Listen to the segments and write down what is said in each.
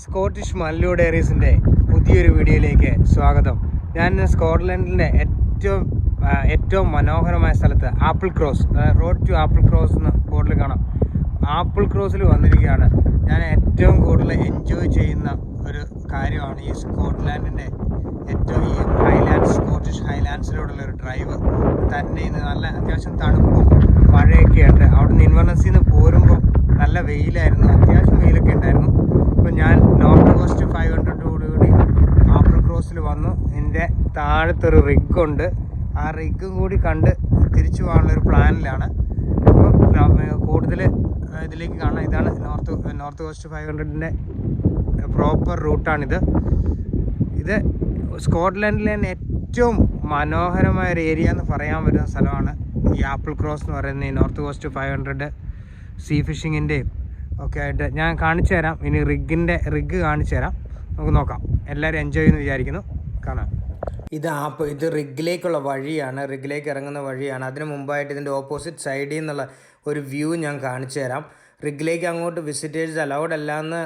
Scottish Mallu ഡയറീസിൻ്റെ പുതിയൊരു വീഡിയോയിലേക്ക് സ്വാഗതം. ഞാൻ സ്കോട്ട്ലൻഡിൻ്റെ ഏറ്റവും മനോഹരമായ സ്ഥലത്ത് Applecross, road to Applecross എന്ന് ബോർഡിൽ കാണാം. ആപ്പിൾ ക്രോസിൽ വന്നിരിക്കുകയാണ്. ഞാൻ ഏറ്റവും കൂടുതൽ എൻജോയ് ചെയ്യുന്ന ഒരു കാര്യമാണ് ഈ സ്കോട്ട്ലാൻഡിൻ്റെ ഈ സ്കോട്ടിഷ് ഹൈലാൻഡ്സിലൂടെയുള്ള ഒരു ഡ്രൈവ്. തന്നെ നല്ല അത്യാവശ്യം തണുപ്പും മഴയൊക്കെ ഉണ്ട്. അവിടെ നിന്ന് ഇൻവെർണസിൽ നിന്ന് പോരുമ്പോൾ നല്ല വെയിലായിരുന്നു, അത്യാവശ്യം വെയിലൊക്കെ ഉണ്ടായിരുന്നു. അപ്പോൾ ഞാൻ നോർത്ത് കോസ്റ്റ് 500 ആപ്പിൾ ക്രോസിൽ വന്നു. എൻ്റെ താഴത്തൊരു റിഗുണ്ട്. ആ റിഗും കൂടി കണ്ട് തിരിച്ചു പോകാനുള്ളൊരു പ്ലാനിലാണ്. അപ്പോൾ കൂടുതൽ ഇതിലേക്ക് കാണാം. ഇതാണ് നോർത്ത് കോസ്റ്റ് 500ൻ്റെ പ്രോപ്പർ റൂട്ടാണിത്. ഇത് സ്കോട്ട്ലൻഡിലെ തന്നെ ഏറ്റവും മനോഹരമായ ഒരു ഏരിയ എന്ന് പറയാൻ പറ്റുന്ന സ്ഥലമാണ് ഈ ആപ്പിൾ ക്രോസ് എന്ന് പറയുന്ന ഈ നോർത്ത് കോസ്റ്റ് 500 സീ ഫിഷിങ്ങിൻ്റെയും ഒക്കെ ആയിട്ട് ഞാൻ കാണിച്ചു തരാം. ഇനി റിഗ് കാണിച്ചു തരാം, നമുക്ക് നോക്കാം. എല്ലാവരും എൻജോയ് ചെയ്യുമെന്ന് വിചാരിക്കുന്നു. കാണാം. ഇത് റിഗിലേക്കുള്ള വഴിയാണ്, റിഗിലേക്ക് ഇറങ്ങുന്ന വഴിയാണ്. അതിന് മുമ്പായിട്ട് ഇതിൻ്റെ ഓപ്പോസിറ്റ് സൈഡിൽ നിന്നുള്ള ഒരു വ്യൂ ഞാൻ കാണിച്ചു തരാം. റിഗിലേക്ക് അങ്ങോട്ട് വിസിറ്റേഴ്സ് അലൗഡ് അല്ല എന്ന്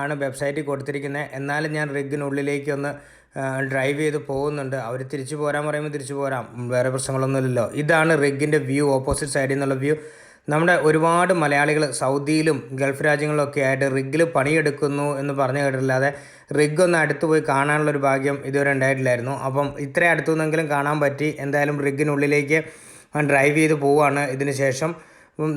ആണ് വെബ്സൈറ്റിൽ കൊടുത്തിരിക്കുന്നത്. എന്നാലും ഞാൻ റിഗിനുള്ളിലേക്ക് ഒന്ന് ഡ്രൈവ് ചെയ്ത് പോകുന്നുണ്ട്. അവർ തിരിച്ചു പോരാൻ പറയുമ്പോൾ തിരിച്ചു പോരാം, വേറെ പ്രശ്നങ്ങളൊന്നുമില്ലല്ലോ. ഇതാണ് റിഗിൻ്റെ വ്യൂ, ഓപ്പോസിറ്റ് സൈഡിൽ നിന്നുള്ള വ്യൂ. നമ്മുടെ ഒരുപാട് മലയാളികൾ സൗദിയിലും ഗൾഫ് രാജ്യങ്ങളിലൊക്കെ ആയിട്ട് റിഗിൽ പണിയെടുക്കുന്നു എന്ന് പറഞ്ഞു കേട്ടില്ലാതെ റിഗ് ഒന്ന് അടുത്ത് പോയി കാണാനുള്ളൊരു ഭാഗ്യം ഇതുവരെ ഉണ്ടായിട്ടില്ലായിരുന്നു. അപ്പം ഇത്ര അടുത്തു നിന്നെങ്കിലും കാണാൻ പറ്റി. എന്തായാലും റിഗിനുള്ളിലേക്ക് ഡ്രൈവ് ചെയ്ത് പോവുകയാണ്. ഇതിന് ശേഷം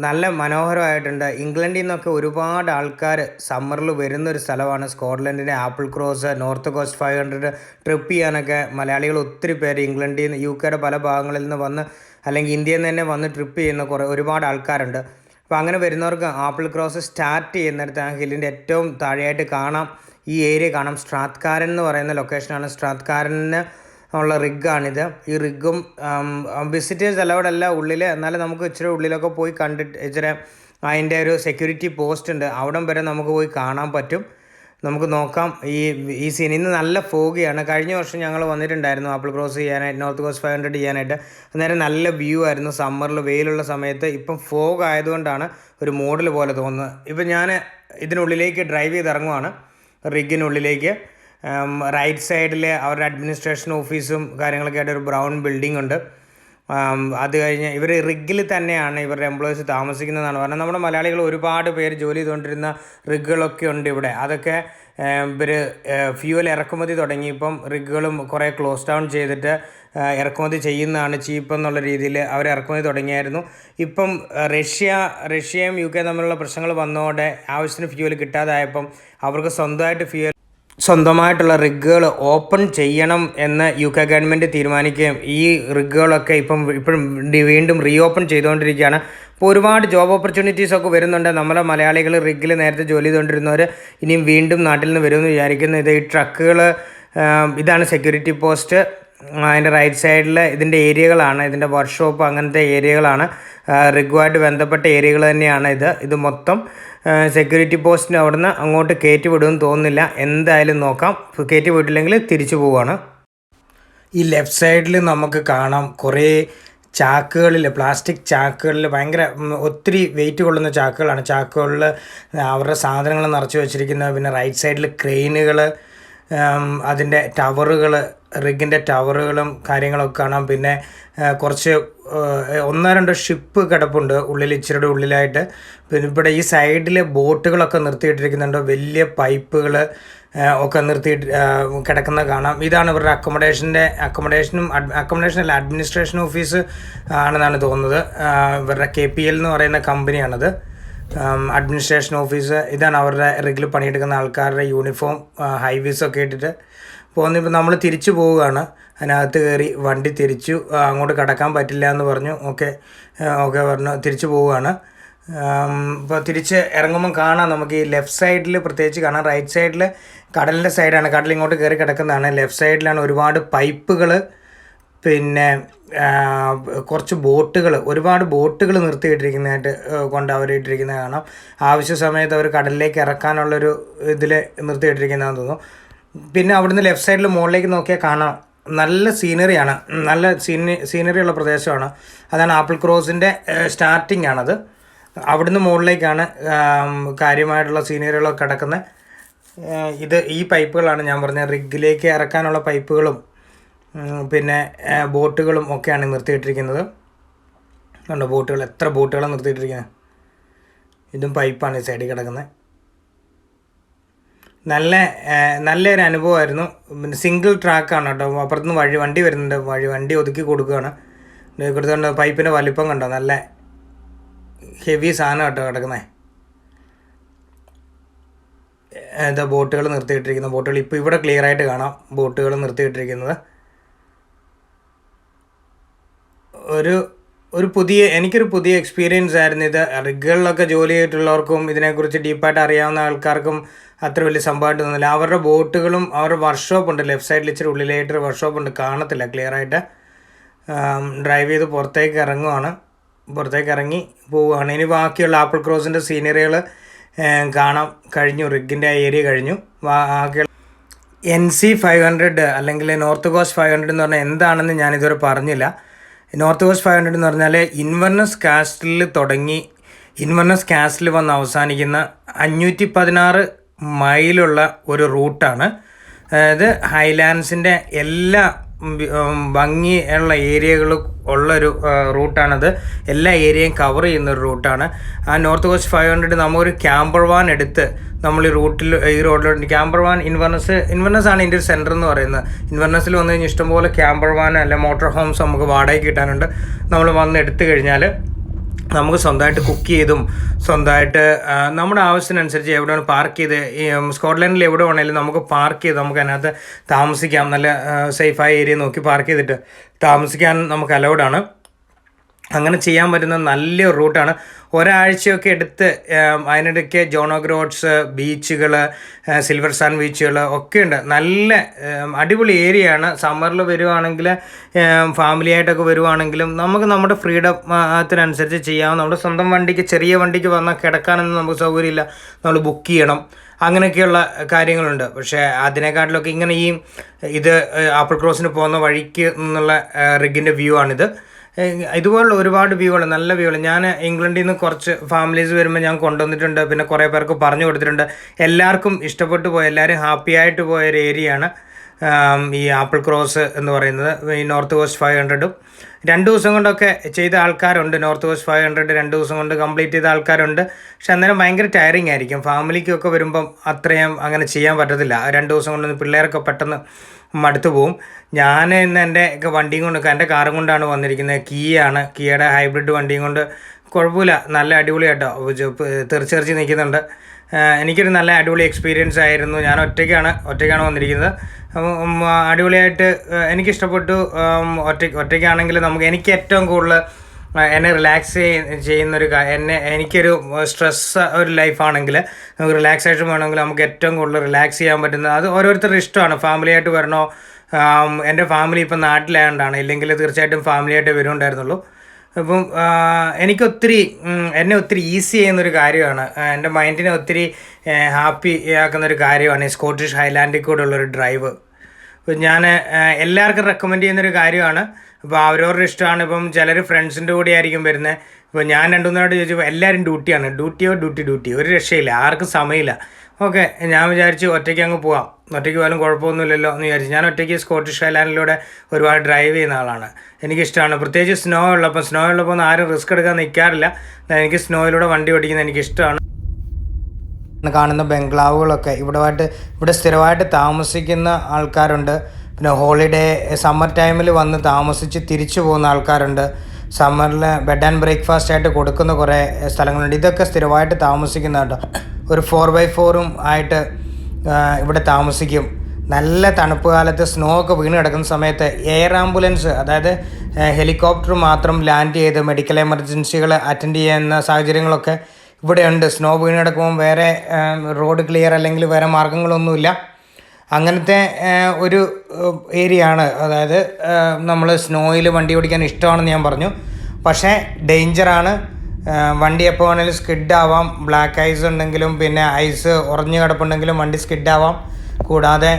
നല്ല മനോഹരമായിട്ടുണ്ട്. ഇംഗ്ലണ്ടിൽ നിന്നൊക്കെ ഒരുപാട് ആൾക്കാർ സമ്മറിൽ വരുന്നൊരു സ്ഥലമാണ് സ്കോട്ട്ലൻഡിൻ്റെ Applecross. North coast 500 trip ചെയ്യാനൊക്കെ മലയാളികൾ ഒത്തിരി പേര് ഇംഗ്ലണ്ടിൽ നിന്ന്, UK പല ഭാഗങ്ങളിൽ നിന്ന് വന്ന്, അല്ലെങ്കിൽ ഇന്ത്യയിൽ നിന്ന് തന്നെ വന്ന് ട്രിപ്പ് ചെയ്യുന്ന ഒരുപാട് ആൾക്കാരുണ്ട്. അപ്പോൾ അങ്ങനെ വരുന്നവർക്ക് ആപ്പിൾ ക്രോസ് സ്റ്റാർട്ട് ചെയ്യുന്നിടത്ത് ആ ഹില്ലിൻ്റെ ഏറ്റവും താഴെയായിട്ട് കാണാം, ഈ ഏരിയ കാണാം. സ്ട്രാത്കാരൻ എന്ന് പറയുന്ന ലൊക്കേഷനാണ്. സ്ട്രാത്കാരന് ഉള്ള റിഗാണിത്. ഈ റിഗും വിസിറ്റേഴ്സ് അലൗഡ് അല്ല ഉള്ളിൽ. എന്നാലും നമുക്ക് ഇച്ചിരി ഉള്ളിലൊക്കെ പോയി കണ്ടിട്ട് ഇച്ചിരി അതിൻ്റെ ഒരു സെക്യൂരിറ്റി പോസ്റ്റ് ഉണ്ട്, അവിടം വരെ നമുക്ക് പോയി കാണാൻ പറ്റും. നമുക്ക് നോക്കാം ഈ സീൻ. ഇന്ന് നല്ല ഫോഗിയാണ്. കഴിഞ്ഞ വർഷം ഞങ്ങൾ വന്നിട്ടുണ്ടായിരുന്നു ആപ്പിൾ ക്രോസ് ചെയ്യാനായിട്ട്, നോർത്ത് കോസ്റ്റ് 500 ചെയ്യാനായിട്ട്. അന്നേരം നല്ല വ്യൂ ആയിരുന്നു സമ്മറിൽ, വെയിലുള്ള സമയത്ത്. ഇപ്പം ഫോഗ് ആയതുകൊണ്ടാണ് ഒരു മോഡൽ പോലെ തോന്നുന്നത്. ഇപ്പം ഞാൻ ഇതിനുള്ളിലേക്ക് ഡ്രൈവ് ചെയ്ത് ഇറങ്ങുവാണ്, റിഗിനുള്ളിലേക്ക്. റൈറ്റ് സൈഡിൽ അവരുടെ അഡ്മിനിസ്ട്രേഷൻ ഓഫീസും കാര്യങ്ങളൊക്കെ ആയിട്ട് ഒരു ബ്രൗൺ ബിൽഡിംഗ് ഉണ്ട്. അത് കഴിഞ്ഞ് ഇവർ റിഗിൽ തന്നെയാണ് ഇവരുടെ എംപ്ലോയീസ് താമസിക്കുന്നതാണ് പറഞ്ഞത്. നമ്മുടെ മലയാളികൾ ഒരുപാട് പേര് ജോലി ചെയ്തുകൊണ്ടിരുന്ന റിഗുകളൊക്കെ ഉണ്ട് ഇവിടെ. അതൊക്കെ ഇവർ ഫ്യൂവൽ ഇറക്കുമതി തുടങ്ങിയപ്പം റിഗുകളും കുറേ ക്ലോസ് ഡൗൺ ചെയ്തിട്ട് ഇറക്കുമതി ചെയ്യുന്നതാണ് ചീപ്പ് എന്നുള്ള രീതിയിൽ അവർ ഇറക്കുമതി തുടങ്ങിയായിരുന്നു. ഇപ്പം റഷ്യയും UK തമ്മിലുള്ള പ്രശ്നങ്ങൾ വന്നതോടെ ആവശ്യത്തിന് ഫ്യൂവൽ കിട്ടാതായപ്പം അവർക്ക് സ്വന്തമായിട്ടുള്ള റിഗുകൾ ഓപ്പൺ ചെയ്യണം എന്ന് UK ഗവൺമെൻറ് തീരുമാനിക്കുകയും ഈ റിഗുകളൊക്കെ ഇപ്പോഴും വീണ്ടും റീഓപ്പൺ ചെയ്തുകൊണ്ടിരിക്കുകയാണ്. അപ്പോൾ ഒരുപാട് ജോബ് ഓപ്പർച്യൂണിറ്റീസൊക്കെ വരുന്നുണ്ട്. നമ്മളെ മലയാളികൾ റിഗിൽ നേരത്തെ ജോലി ചെയ്തുകൊണ്ടിരുന്നവർ ഇനിയും വീണ്ടും നാട്ടിൽ നിന്ന് വരുമെന്ന് വിചാരിക്കുന്നു. ഈ ട്രക്കുകൾ, ഇതാണ് സെക്യൂരിറ്റി പോസ്റ്റ്. അതിൻ്റെ റൈറ്റ് സൈഡിൽ ഇതിൻ്റെ ഏരിയകളാണ്, ഇതിൻ്റെ വർക്ക്ഷോപ്പ് അങ്ങനത്തെ ഏരിയകളാണ്. റിഗുമായിട്ട് ബന്ധപ്പെട്ട ഏരിയകൾ തന്നെയാണ് ഇത് മൊത്തം. സെക്യൂരിറ്റി പോസ്റ്റിന് അവിടുന്ന് അങ്ങോട്ട് കയറ്റി വിടുമെന്ന് തോന്നുന്നില്ല. എന്തായാലും നോക്കാം. കയറ്റി വിട്ടില്ലെങ്കിൽ തിരിച്ചു പോവുകയാണ്. ഈ ലെഫ്റ്റ് സൈഡിൽ നമുക്ക് കാണാം കുറേ ചാക്കുകളിൽ, പ്ലാസ്റ്റിക് ചാക്കുകളിൽ, ഭയങ്കര ഒത്തിരി വെയിറ്റ് കൊള്ളുന്ന ചാക്കുകളാണ്. ചാക്കുകളിൽ അവരുടെ സാധനങ്ങൾ നിറച്ച് വെച്ചിരിക്കുന്നത്. പിന്നെ റൈറ്റ് സൈഡിൽ ക്രെയിനുകൾ, അതിൻ്റെ ടവറുകൾ, റിഗിൻ്റെ ടവറുകളും കാര്യങ്ങളൊക്കെ കാണാം. പിന്നെ കുറച്ച് 1-2 ഷിപ്പ് കിടപ്പുണ്ട് ഉള്ളിൽ, ഇച്ചിരിയുടെ ഉള്ളിലായിട്ട്. പിന്നെ ഇവിടെ ഈ സൈഡിൽ ബോട്ടുകളൊക്കെ നിർത്തിയിട്ടിരിക്കുന്നുണ്ട്. വലിയ പൈപ്പുകൾ ഒക്കെ നിർത്തിയിട്ട് കിടക്കുന്ന കാണാം. ഇതാണ് ഇവരുടെ അക്കോമഡേഷനല്ല, അഡ്മിനിസ്ട്രേഷൻ ഓഫീസ് ആണെന്നാണ് തോന്നുന്നത്. ഇവരുടെ KPL എന്ന് പറയുന്ന കമ്പനിയാണത്, അഡ്മിനിസ്ട്രേഷൻ ഓഫീസ്. ഇതാണ് അവരുടെ റിഗിൽ പണിയെടുക്കുന്ന ആൾക്കാരുടെ യൂണിഫോം, ഹൈവീസൊക്കെ ഇട്ടിട്ട് പോകുന്നത്. ഇപ്പം നമ്മൾ തിരിച്ചു പോവുകയാണ്. അതിനകത്ത് കയറി വണ്ടി തിരിച്ചു, അങ്ങോട്ട് കടക്കാൻ പറ്റില്ല എന്ന് പറഞ്ഞു. ഓക്കെ പറഞ്ഞു, തിരിച്ചു പോവുകയാണ്. ഇപ്പോൾ തിരിച്ച് ഇറങ്ങുമ്പം കാണാം നമുക്ക് ഈ ലെഫ്റ്റ് സൈഡിൽ പ്രത്യേകിച്ച് കാണാം. റൈറ്റ് സൈഡിൽ കടലിൻ്റെ സൈഡാണ്, കടൽ ഇങ്ങോട്ട് കയറി കിടക്കുന്നതാണ്. ലെഫ്റ്റ് സൈഡിലാണ് ഒരുപാട് പൈപ്പുകൾ, പിന്നെ കുറച്ച് ഒരുപാട് ബോട്ടുകൾ നിർത്തിയിട്ടിരിക്കുന്നതായിട്ട് കൊണ്ട് അവരിട്ടിരിക്കുന്നത് കാണാം. ആവശ്യ സമയത്ത് അവർ കടലിലേക്ക് ഇറക്കാനുള്ളൊരു ഇതിൽ നിർത്തിയിട്ടിരിക്കുന്നതെന്ന് തോന്നുന്നു. പിന്നെ അവിടുന്ന് ലെഫ്റ്റ് സൈഡിൽ മുകളിലേക്ക് നോക്കിയാൽ കാണാം നല്ല സീനറിയാണ്, നല്ല സീനറിയുള്ള പ്രദേശമാണ്. അതാണ് ആപ്പിൾ ക്രോസിൻ്റെ സ്റ്റാർട്ടിംഗ് ആണത്. അവിടുന്ന് മുകളിലേക്കാണ് കാര്യമായിട്ടുള്ള സീനറികളൊക്കെ കിടക്കുന്നത്. ഈ പൈപ്പുകളാണ് ഞാൻ പറഞ്ഞ റിഗിലേക്ക് ഇറക്കാനുള്ള പൈപ്പുകളും പിന്നെ ബോട്ടുകളും ഒക്കെയാണ് നിർത്തിയിട്ടിരിക്കുന്നത്. കണ്ടോ ബോട്ടുകൾ, എത്ര ബോട്ടുകളാണ് നിർത്തിയിട്ടിരിക്കുന്നത്. ഇതും പൈപ്പാണ് ഈ സൈഡിൽ കിടക്കുന്നത്. നല്ലൊരു അനുഭവമായിരുന്നു. പിന്നെ സിംഗിൾ ട്രാക്കാണ് കേട്ടോ. അപ്പുറത്തുനിന്ന് വണ്ടി വരുന്നുണ്ട്. വണ്ടി ഒതുക്കി കൊടുക്കുകയാണ്. കൊടുത്തുകൊണ്ട് പൈപ്പിൻ്റെ വലിപ്പം കണ്ടോ, നല്ല ഹെവി സാധനം കേട്ടോ കിടക്കുന്നത്. എന്താ ബോട്ടുകൾ നിർത്തിയിട്ടിരിക്കുന്ന ബോട്ടുകൾ ഇപ്പോൾ ഇവിടെ ക്ലിയർ ആയിട്ട് കാണാം. ബോട്ടുകൾ നിർത്തിയിട്ടിരിക്കുന്നത് എനിക്കൊരു പുതിയ എക്സ്പീരിയൻസ് ആയിരുന്നു ഇത്. റിഗുകളിലൊക്കെ ജോലി ചെയ്തിട്ടുള്ളവർക്കും ഇതിനെക്കുറിച്ച് ഡീപ്പായിട്ട് അറിയാവുന്ന ആൾക്കാർക്കും അത്ര വലിയ സംഭവമായിട്ട് തോന്നില്ല. അവരുടെ ബോട്ടുകളും അവരുടെ വർക്ക്ഷോപ്പ് ഉണ്ട്, ലെഫ്റ്റ് സൈഡിൽ ഇച്ചിരി ഉള്ളിലായിട്ടൊരു വർക്ക്ഷോപ്പ് ഉണ്ട്, കാണത്തില്ല ക്ലിയർ ആയിട്ട്. ഡ്രൈവ് ചെയ്ത് പുറത്തേക്ക് ഇറങ്ങി പോവുകയാണ്. ഇനി ബാക്കിയുള്ള ആപ്പിൾ ക്രോസിൻ്റെ സീനറികൾ കാണാം. കഴിഞ്ഞു, റിഗിൻ്റെ ഏരിയ കഴിഞ്ഞു. ബാക്കിയുള്ള NC500 അല്ലെങ്കിൽ നോർത്ത് കോസ്റ്റ് 500 എന്ന് പറഞ്ഞാൽ എന്താണെന്ന് ഞാനിതുവരെ പറഞ്ഞില്ല. നോർത്ത് കോസ്റ്റ് 500 എന്ന് പറഞ്ഞാൽ ഇൻവെർനസ് കാസ്റ്റിൽ തുടങ്ങി ഇൻവെർനസ് കാസ്റ്റിൽ വന്ന് അവസാനിക്കുന്ന 516 മൈലുള്ള ഒരു റൂട്ടാണ്. അതായത് ഹൈലാൻഡ്സിൻ്റെ എല്ലാ ഭംഗിയുള്ള ഏരിയകളും ഉള്ളൊരു റൂട്ടാണത്. എല്ലാ ഏരിയയും കവർ ചെയ്യുന്നൊരു റൂട്ടാണ്. ആ നോർത്ത് കോസ്റ്റ് 500 നമുക്കൊരു ക്യാമ്പർ വാൻ എടുത്ത് നമ്മൾ ഈ റോഡിലോട്ട് ക്യാമ്പർ വാൻ ഇൻവെർനസ് ആണ് ഇതിൻ്റെ ഒരു സെൻറ്റർ എന്ന് പറയുന്നത്. ഇൻവെർനസിൽ വന്നു കഴിഞ്ഞാൽ ഇഷ്ടംപോലെ ക്യാമ്പർ വാൻ അല്ല മോട്ടോർ ഹോംസ് നമുക്ക് വാടകയ്ക്ക് കിട്ടാനുണ്ട്. നമ്മൾ വന്ന് എടുത്തു കഴിഞ്ഞാൽ നമുക്ക് സ്വന്തമായിട്ട് കുക്ക് ചെയ്തും സ്വന്തമായിട്ട് നമ്മുടെ ആവശ്യത്തിനനുസരിച്ച് എവിടെ വേണം പാർക്ക് ചെയ്ത് സ്കോട്ട്ലൻഡിൽ എവിടെ വേണമെങ്കിലും നമുക്ക് പാർക്ക് ചെയ്ത് നമുക്ക് അതിനകത്ത് താമസിക്കാം. നല്ല സേഫായ ഏരിയ നോക്കി പാർക്ക് ചെയ്തിട്ട് താമസിക്കാൻ നമുക്ക് അലൗഡാണ്. അങ്ങനെ ചെയ്യാൻ പറ്റുന്ന നല്ലൊരു റൂട്ടാണ്. ഒരാഴ്ചയൊക്കെ എടുത്ത് അതിനിടയ്ക്ക് ജോണോ ഗ്രോഡ്സ് ബീച്ചുകൾ, സിൽവർ സാൻ ബീച്ചുകൾ ഒക്കെ ഉണ്ട്. നല്ല അടിപൊളി ഏരിയയാണ്. സമ്മറിൽ വരുവാണെങ്കിൽ ഫാമിലിയായിട്ടൊക്കെ വരുവാണെങ്കിലും നമുക്ക് നമ്മുടെ ഫ്രീഡത്തിനനുസരിച്ച് ചെയ്യാം. നമ്മുടെ സ്വന്തം വണ്ടിക്ക്, ചെറിയ വണ്ടിക്ക് വന്നാൽ കിടക്കാനൊന്നും നമുക്ക് സൗകര്യമില്ല, നമ്മൾ ബുക്ക് ചെയ്യണം. അങ്ങനെയൊക്കെയുള്ള കാര്യങ്ങളുണ്ട്. പക്ഷേ അതിനെക്കാട്ടിലൊക്കെ ഇങ്ങനെ ഇത് ആപ്പിൾ ക്രോസിന് പോകുന്ന വഴിക്ക് നിന്നുള്ള റിഗിൻ്റെ വ്യൂ ആണിത്. ഇതുപോലുള്ള ഒരുപാട് വ്യൂകൾ, നല്ല വ്യൂകൾ. ഞാൻ ഇംഗ്ലണ്ടിൽ നിന്ന് കുറച്ച് ഫാമിലീസ് വരുമ്പോൾ ഞാൻ കൊണ്ടുവന്നിട്ടുണ്ട്. പിന്നെ കുറേ പേർക്ക് പറഞ്ഞു കൊടുത്തിട്ടുണ്ട്. എല്ലാവർക്കും ഇഷ്ടപ്പെട്ടു പോയ, എല്ലാവരും ഹാപ്പി ആയിട്ട് പോയൊരു ഏരിയയാണ് ഈ ആപ്പിൾ ക്രോസ് എന്ന് പറയുന്നത്. ഈ നോർത്ത് കോസ്റ്റ് 500 2 ദിവസം കൊണ്ടൊക്കെ ചെയ്ത ആൾക്കാരുണ്ട്. നോർത്ത് കോസ്റ്റ് 500 2 ദിവസം കൊണ്ട് കംപ്ലീറ്റ് ചെയ്ത ആൾക്കാരുണ്ട്. പക്ഷെ അന്നേരം ഭയങ്കര ടയറിങ് ആയിരിക്കും. ഫാമിലിക്കൊക്കെ വരുമ്പം അത്രയും അങ്ങനെ ചെയ്യാൻ പറ്റത്തില്ല. 2 ദിവസം കൊണ്ട് പിള്ളേരൊക്കെ പെട്ടെന്ന് മടുത്തു പോവും. ഞാൻ ഇന്ന് എൻ്റെ വണ്ടിയും കൊണ്ട്, എൻ്റെ കാറും കൊണ്ടാണ് വന്നിരിക്കുന്നത്. കിയയുടെ ഹൈബ്രിഡ് വണ്ടിയും കൊണ്ട്. കുഴപ്പമില്ല, നല്ല അടിപൊളിയായിട്ടോ, തെറിച്ചെറിച്ച് നിൽക്കുന്നുണ്ട്. എനിക്കൊരു നല്ല അടിപൊളി എക്സ്പീരിയൻസ് ആയിരുന്നു. ഞാൻ ഒറ്റയ്ക്കാണ് വന്നിരിക്കുന്നത്. അടിപൊളിയായിട്ട് എനിക്കിഷ്ടപ്പെട്ടു. ഒറ്റയ്ക്കാണെങ്കിൽ എനിക്ക് ഏറ്റവും കൂടുതൽ എന്നെ റിലാക്സ് ചെയ്യുന്നൊരു എനിക്കൊരു സ്ട്രെസ് ഒരു ലൈഫാണെങ്കിൽ, നമുക്ക് റിലാക്സേഷൻ വേണമെങ്കിൽ നമുക്ക് ഏറ്റവും കൂടുതൽ റിലാക്സ് ചെയ്യാൻ പറ്റുന്നത് അത് ഓരോരുത്തരുടെ ഇഷ്ടമാണ്. ഫാമിലിയായിട്ട് വരണോ, എൻ്റെ ഫാമിലി ഇപ്പം നാട്ടിലായതുകൊണ്ടാണ്, ഇല്ലെങ്കിൽ തീർച്ചയായിട്ടും ഫാമിലിയായിട്ട് വരുന്നുണ്ടായിരുന്നുള്ളൂ. അപ്പം എന്നെ ഒത്തിരി ഈസി ചെയ്യുന്നൊരു കാര്യമാണ്, എൻ്റെ മൈൻഡിനെ ഒത്തിരി ഹാപ്പി ആക്കുന്നൊരു കാര്യമാണ് ഈ സ്കോട്ടിഷ് ഹൈലാൻഡിൽ കൂടെ ഉള്ളൊരു ഡ്രൈവ്. ഇപ്പം ഞാൻ എല്ലാവർക്കും റെക്കമെൻഡ് ചെയ്യുന്നൊരു കാര്യമാണ്. ഇപ്പോൾ അവരവരുടെ ഇഷ്ടമാണ്. ഇപ്പം ചിലർ ഫ്രണ്ട്സിൻ്റെ കൂടെ ആയിരിക്കും വരുന്നത്. ഇപ്പോൾ ഞാൻ 2-3 ചോദിച്ചപ്പോൾ എല്ലാവരും ഡ്യൂട്ടി, ഒരു രക്ഷയില്ല, ആർക്കും സമയമില്ല. ഓക്കെ, ഞാൻ വിചാരിച്ചു ഒറ്റയ്ക്ക് അങ്ങ് പോവാം, ഒറ്റയ്ക്ക് പോയാലും കുഴപ്പമൊന്നുമില്ലല്ലോ എന്ന് വിചാരിച്ചു. ഞാൻ ഒറ്റയ്ക്ക് സ്കോട്ടിഷ് ഹൈലാൻഡിലൂടെ ഒരുപാട് ഡ്രൈവ് ചെയ്യുന്ന ആളാണ്. എനിക്കിഷ്ടമാണ്. പ്രത്യേകിച്ച് സ്നോ ഉള്ളപ്പോൾ ഒന്നും ആരും റിസ്ക് എടുക്കാൻ നിൽക്കാറില്ല. എനിക്ക് സ്നോയിലൂടെ വണ്ടി ഓടിക്കുന്നത് എനിക്കിഷ്ടമാണ്. കാണുന്ന ബംഗ്ലാവുകളൊക്കെ ഇവിടെ സ്ഥിരമായിട്ട് താമസിക്കുന്ന ആൾക്കാരുണ്ട്. പിന്നെ ഹോളിഡേ സമ്മർ ടൈമിൽ വന്ന് താമസിച്ച് തിരിച്ചു പോകുന്ന ആൾക്കാരുണ്ട്. സമ്മറിൽ ബെഡ് ആൻഡ് ബ്രേക്ക്ഫാസ്റ്റ് ആയിട്ട് കൊടുക്കുന്ന കുറേ സ്ഥലങ്ങളുണ്ട്. ഇതൊക്കെ സ്ഥിരമായിട്ട് താമസിക്കുന്ന കേട്ടോ. ഒരു 4x4 ആയിട്ട് ഇവിടെ താമസിക്കും. നല്ല തണുപ്പ് കാലത്ത് സ്നോ ഒക്കെ വീണ് കിടക്കുന്ന സമയത്ത് എയർ ആംബുലൻസ്, അതായത് ഹെലികോപ്റ്റർ മാത്രം ലാൻഡ് ചെയ്ത് മെഡിക്കൽ എമർജൻസികൾ അറ്റൻഡ് ചെയ്യുന്ന സാഹചര്യങ്ങളൊക്കെ ഇവിടെയുണ്ട്. സ്നോ വീണ് കിടക്കുമ്പം വേറെ റോഡ് ക്ലിയർ അല്ലെങ്കിൽ വേറെ മാർഗ്ഗങ്ങളൊന്നുമില്ല. അങ്ങനത്തെ ഒരു ഏരിയ ആണ്. അതായത് നമ്മൾ സ്നോയിൽ വണ്ടി ഓടിക്കാൻ ഇഷ്ടമാണെന്ന് ഞാൻ പറഞ്ഞു. പക്ഷേ ഡേഞ്ചറാണ്. വണ്ടി എപ്പോൾ വേണമെങ്കിലും സ്കിഡാവാം. ബ്ലാക്ക് ഐസ് ഉണ്ടെങ്കിലും പിന്നെ ഐസ് ഉറഞ്ഞു കിടപ്പുണ്ടെങ്കിലും വണ്ടി സ്കിഡാവാം. കൂടാതെ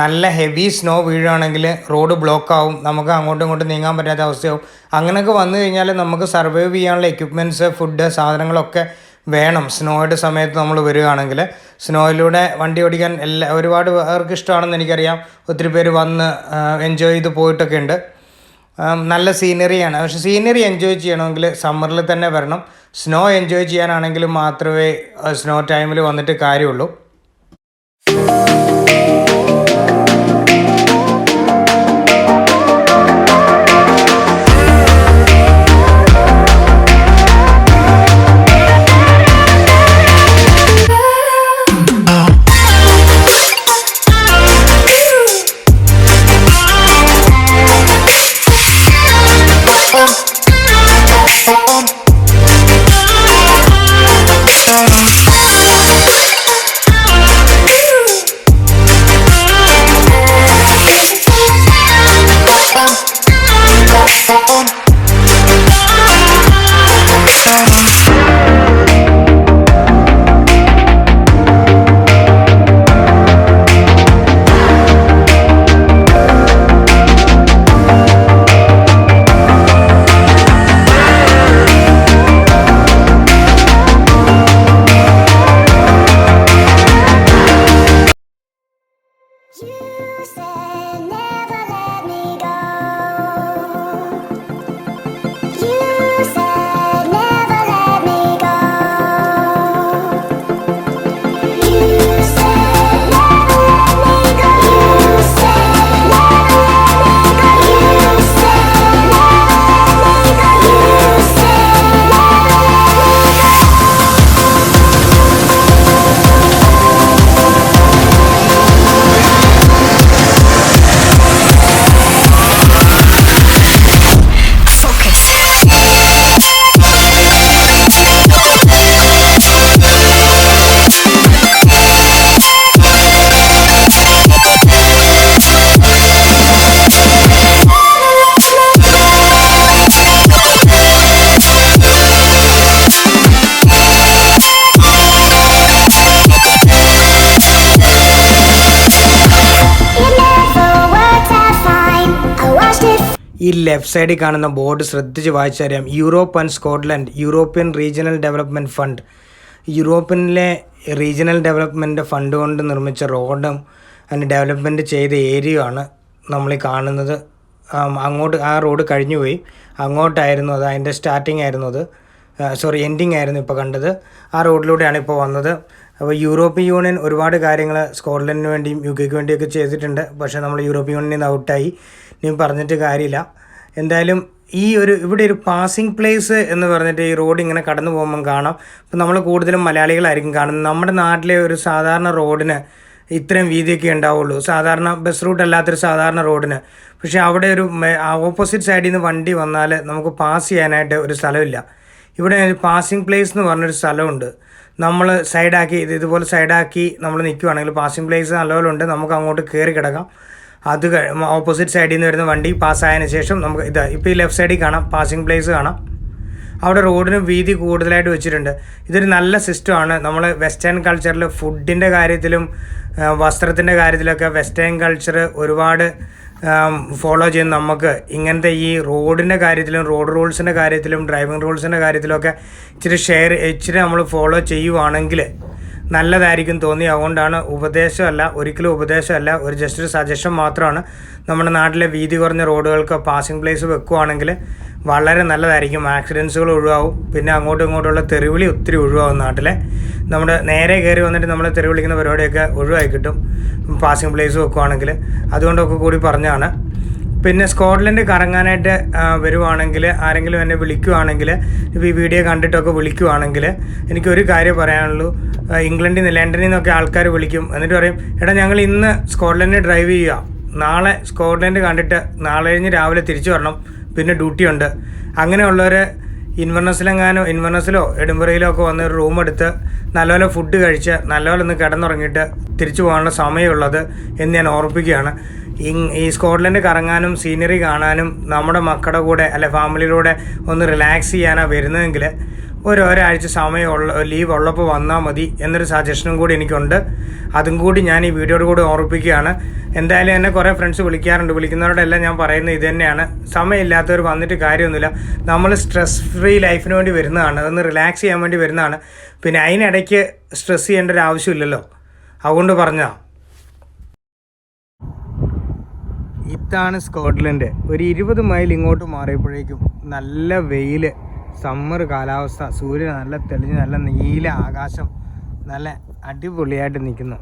നല്ല ഹെവി സ്നോ വീഴുകയാണെങ്കിൽ റോഡ് ബ്ലോക്കാവും, നമുക്ക് അങ്ങോട്ടും ഇങ്ങോട്ടും നീങ്ങാൻ പറ്റാത്ത അവസ്ഥയാവും. അങ്ങനെയൊക്കെ വന്നു കഴിഞ്ഞാൽ നമുക്ക് സർവൈവ് ചെയ്യാനുള്ള എക്യുപ്മെൻറ്റ്സ്, ഫുഡ്, സാധനങ്ങളൊക്കെ വേണം. സ്നോയുടെ സമയത്ത് നമ്മൾ വരികയാണെങ്കിൽ സ്നോയിലൂടെ വണ്ടി ഓടിക്കാൻ ഒരുപാട് പേർക്ക് ഇഷ്ടമാണെന്ന് എനിക്കറിയാം. ഒത്തിരി പേര് വന്ന് എൻജോയ് ചെയ്ത് പോയിട്ടൊക്കെ ഉണ്ട്. നല്ല സീനറിയാണ്. പക്ഷെ സീനറി എൻജോയ് ചെയ്യണമെങ്കിൽ സമ്മറിൽ തന്നെ വരണം. സ്നോ എൻജോയ് ചെയ്യാനാണെങ്കിൽ മാത്രമേ സ്നോ ടൈമിൽ വന്നിട്ട് കാര്യമുള്ളൂ. ഈ ലെഫ്റ്റ് സൈഡിൽ കാണുന്ന ബോർഡ് ശ്രദ്ധിച്ച് വായിച്ചറിയാം. Europe and Scotland European regional development fund. യൂറോപ്പിലെ റീജിയണൽ ഡെവലപ്മെൻറ്റ് ഫണ്ട് കൊണ്ട് നിർമ്മിച്ച റോഡും അതിന് ഡെവലപ്മെൻറ്റ് ചെയ്ത ഏരിയയാണ് നമ്മൾ കാണുന്നത്. അങ്ങോട്ട് ആ റോഡ് കഴിഞ്ഞു പോയി, അങ്ങോട്ടായിരുന്നു അത്, അതിൻ്റെ സ്റ്റാർട്ടിങ് ആയിരുന്നു അത്, എൻഡിങ് ആയിരുന്നു ഇപ്പോൾ കണ്ടത്. ആ റോഡിലൂടെയാണ് ഇപ്പോൾ വന്നത്. അപ്പോൾ യൂറോപ്യൻ യൂണിയൻ ഒരുപാട് കാര്യങ്ങൾ സ്കോട്ട്ലൻഡിന് വേണ്ടിയും യു കെക്ക് വേണ്ടിയൊക്കെ ചെയ്തിട്ടുണ്ട്. പക്ഷേ നമ്മൾ യൂറോപ്യൻ യൂണിയനിൽ നിന്ന് ഔട്ടായി. ഇനിയും പറഞ്ഞിട്ട് കാര്യമില്ല. എന്തായാലും ഇവിടെ ഒരു പാസിംഗ് പ്ലേസ് എന്ന് പറഞ്ഞിട്ട് ഈ റോഡ് ഇങ്ങനെ കടന്നു പോകുമ്പം കാണാം. ഇപ്പം നമ്മൾ കൂടുതലും മലയാളികളായിരിക്കും കാണുന്നത്. നമ്മുടെ നാട്ടിലെ ഒരു സാധാരണ റോഡിന് ഇത്രയും വീതിയൊക്കെ ഉണ്ടാവുള്ളൂ, സാധാരണ ബസ് റൂട്ട് അല്ലാത്തൊരു സാധാരണ റോഡിന്. പക്ഷേ അവിടെ ഒരു ഓപ്പോസിറ്റ് സൈഡിൽ നിന്ന് വണ്ടി വന്നാൽ നമുക്ക് പാസ് ചെയ്യാനായിട്ട് ഒരു സ്ഥലമില്ല. ഇവിടെ പാസിംഗ് പ്ലേസ് എന്ന് പറഞ്ഞൊരു സ്ഥലമുണ്ട്. നമ്മൾ ഇതുപോലെ സൈഡാക്കി നമ്മൾ നിൽക്കുകയാണെങ്കിൽ പാസിംഗ് പ്ലേസ് നല്ലപോലെ ഉണ്ട്. നമുക്ക് അങ്ങോട്ട് കയറി കിടക്കാം. അത് ഓപ്പോസിറ്റ് സൈഡിൽ നിന്ന് വരുന്ന വണ്ടി പാസ്സായതിനു ശേഷം നമുക്ക് ഇപ്പോൾ ഈ ലെഫ്റ്റ് സൈഡിൽ കാണാം, പാസിംഗ് പ്ലേസ് കാണാം. അവിടെ റോഡിന് വീതി കൂടുതലായിട്ട് വെച്ചിട്ടുണ്ട്. ഇതൊരു നല്ല സിസ്റ്റമാണ്. നമ്മൾ വെസ്റ്റേൺ കൾച്ചറിൽ ഫുഡിൻ്റെ കാര്യത്തിലും വസ്ത്രത്തിൻ്റെ കാര്യത്തിലൊക്കെ വെസ്റ്റേൺ കൾച്ചർ ഒരുപാട് ഫോളോ ചെയ്യുന്ന നമുക്ക് ഇങ്ങനത്തെ ഈ റോഡിൻ്റെ കാര്യത്തിലും റോഡ് റൂൾസിൻ്റെ കാര്യത്തിലും ഡ്രൈവിംഗ് റൂൾസിൻ്റെ കാര്യത്തിലൊക്കെ ഇച്ചിരി നമ്മൾ ഫോളോ ചെയ്യുവാണെങ്കിൽ നല്ലതായിരിക്കും തോന്നി. അതുകൊണ്ടാണ് ഒരിക്കലും ഉപദേശമല്ല, ഒരു ജസ്റ്റ് ഒരു സജഷൻ മാത്രമാണ്. നമ്മുടെ നാട്ടിലെ വീതി കുറഞ്ഞ റോഡുകൾക്ക് പാസിംഗ് പ്ലേസ് വെക്കുകയാണെങ്കിൽ വളരെ നല്ലതായിരിക്കും. ആക്സിഡൻസുകൾ ഒഴിവാകും. പിന്നെ അങ്ങോട്ടും ഇങ്ങോട്ടുള്ള തെറിവിളി ഒത്തിരി ഒഴിവാകും. നാട്ടിലെ നമ്മുടെ നേരെ കയറി വന്നിട്ട് നമ്മൾ തെറിവിളിക്കുന്ന പരിപാടിയൊക്കെ ഒഴിവായി കിട്ടും പാസിംഗ് പ്ലേസ് വെക്കുകയാണെങ്കിൽ. അതുകൊണ്ടൊക്കെ കൂടി പറഞ്ഞാണ്. പിന്നെ സ്കോട്ട്ലൻഡ് കറങ്ങാനായിട്ട് വരുവാണെങ്കിൽ ആരെങ്കിലും എന്നെ വിളിക്കുവാണെങ്കിൽ, ഇപ്പോൾ ഈ വീഡിയോ കണ്ടിട്ടൊക്കെ വിളിക്കുവാണെങ്കിൽ എനിക്കൊരു കാര്യം പറയാനുള്ളൂ. ഇംഗ്ലണ്ടിൽ നിന്ന് ലണ്ടനിൽ നിന്നൊക്കെ ആൾക്കാർ വിളിക്കും. എന്നിട്ട് പറയും, എടാ ഞങ്ങൾ ഇന്ന് സ്കോട്ട്ലൻഡ് ഡ്രൈവ് ചെയ്യുക, നാളെ സ്കോട്ട്ലൻഡ് കണ്ടിട്ട് നാളെ കഴിഞ്ഞ് രാവിലെ തിരിച്ചു വരണം, പിന്നെ ഡ്യൂട്ടി ഉണ്ട്. അങ്ങനെയുള്ളവർ ഇൻവെർണസിലോ എഡിൻബറയിലോ ഒക്കെ വന്ന് ഒരു റൂം എടുത്ത് നല്ലപോലെ ഫുഡ് കഴിച്ച് നല്ലപോലെ ഒന്ന് കിടന്നുറങ്ങിയിട്ട് തിരിച്ചു പോകാനുള്ള സമയമുള്ളത് എന്ന് ഞാൻ ഓർപ്പിക്കുകയാണ്. ഈ സ്കോട്ട്ലൻഡ് കറങ്ങാനും സീനറി കാണാനും നമ്മുടെ മക്കളുടെ കൂടെ അല്ലെ ഫാമിലിയിലൂടെ ഒന്ന് റിലാക്സ് ചെയ്യാനാണ് വരുന്നതെങ്കിൽ ഒരാഴ്ച ലീവ് ഉള്ളപ്പോൾ വന്നാൽ മതി എന്നൊരു സജഷനും കൂടി എനിക്കുണ്ട്. അതും കൂടി ഞാൻ ഈ വീഡിയോയോട് കൂടി ഓർമ്മിപ്പിക്കുകയാണ്. എന്തായാലും എന്നെ കുറേ ഫ്രണ്ട്സ് വിളിക്കുന്നവരോടെല്ലാം ഞാൻ പറയുന്നത് ഇത് തന്നെയാണ്. സമയമില്ലാത്തവർ വന്നിട്ട് കാര്യമൊന്നുമില്ല. നമ്മൾ സ്ട്രെസ് ഫ്രീ ലൈഫിന് വേണ്ടി വരുന്നതാണ്, ഒന്ന് റിലാക്സ് ചെയ്യാൻ വേണ്ടി വരുന്നതാണ്. പിന്നെ അതിനിടയ്ക്ക് സ്ട്രെസ് ചെയ്യേണ്ട ഒരു ആവശ്യമില്ലല്ലോ, അതുകൊണ്ട് പറഞ്ഞതാണ്. ഇതാണ് സ്കോട്ട്ലൻഡ്. ഒരു 20 മൈൽ ഇങ്ങോട്ട് മാറിയപ്പോഴേക്കും നല്ല വെയിൽ, സമ്മർ കാലാവസ്ഥ, സൂര്യൻ നല്ല തെളിഞ്ഞ് നല്ല നീല ആകാശം, നല്ല അടിപൊളിയായിട്ട് നിൽക്കുന്നു.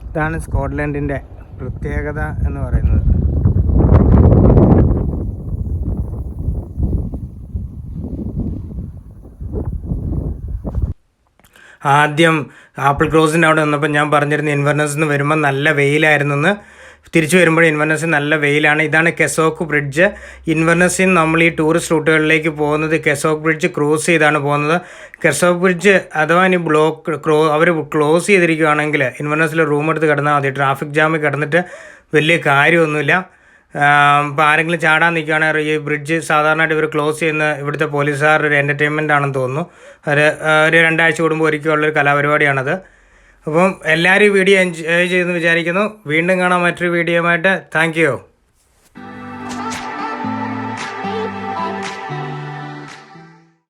ഇതാണ് സ്കോട്ട്ലൻഡിൻ്റെ പ്രത്യേകത എന്ന് പറയുന്നത്. ആദ്യം ആപ്പിൾ ക്രോസിൻ്റെ അവിടെ നിന്നപ്പോൾ ഞാൻ പറഞ്ഞിരുന്നു ഇൻവെർനസിൽ നിന്ന് വരുമ്പോൾ നല്ല വെയിലായിരുന്നെന്ന്. തിരിച്ചു വരുമ്പോൾ ഇൻവെർനസിൽ നല്ല വെയിലാണ്. ഇതാണ് കെസോക്ക് ബ്രിഡ്ജ്. ഇൻവെർനസിൽ നിന്ന് നമ്മൾ ഈ ടൂറിസ്റ്റ് റൂട്ടുകളിലേക്ക് പോകുന്നത് കെസോക്ക് ബ്രിഡ്ജ് ക്രോസ് ചെയ്താണ് പോകുന്നത്. കെസോക്ക് ബ്രിഡ്ജ് അഥവാ ഇനി അവർ ക്ലോസ് ചെയ്തിരിക്കുകയാണെങ്കിൽ ഇൻവെർനസിൽ റൂം എടുത്ത് കിടന്നാൽ മതി. ട്രാഫിക് ജാമിൽ കിടന്നിട്ട് വലിയ കാര്യമൊന്നുമില്ല. ഇപ്പോൾ ആരെങ്കിലും ചാടാൻ നിൽക്കുകയാണെങ്കിൽ ഈ ബ്രിഡ്ജ് സാധാരണയായിട്ട് ഇവർ ക്ലോസ് ചെയ്യുന്ന ഇവിടുത്തെ പോലീസുകാരുടെ ഒരു എൻ്റർടൈൻമെൻ്റ് ആണെന്ന് തോന്നുന്നു. ഒരു 2 ആഴ്ച കൂടുമ്പോൾ ഒരിക്കലുള്ളൊരു കലാപരിപാടിയാണത്. അപ്പം എല്ലാവരും വീഡിയോ എൻജോയ് ചെയ്തെന്ന് വിചാരിക്കുന്നു. വീണ്ടും കാണാം മറ്റൊരു വീഡിയോയുമായിട്ട്. Thank you.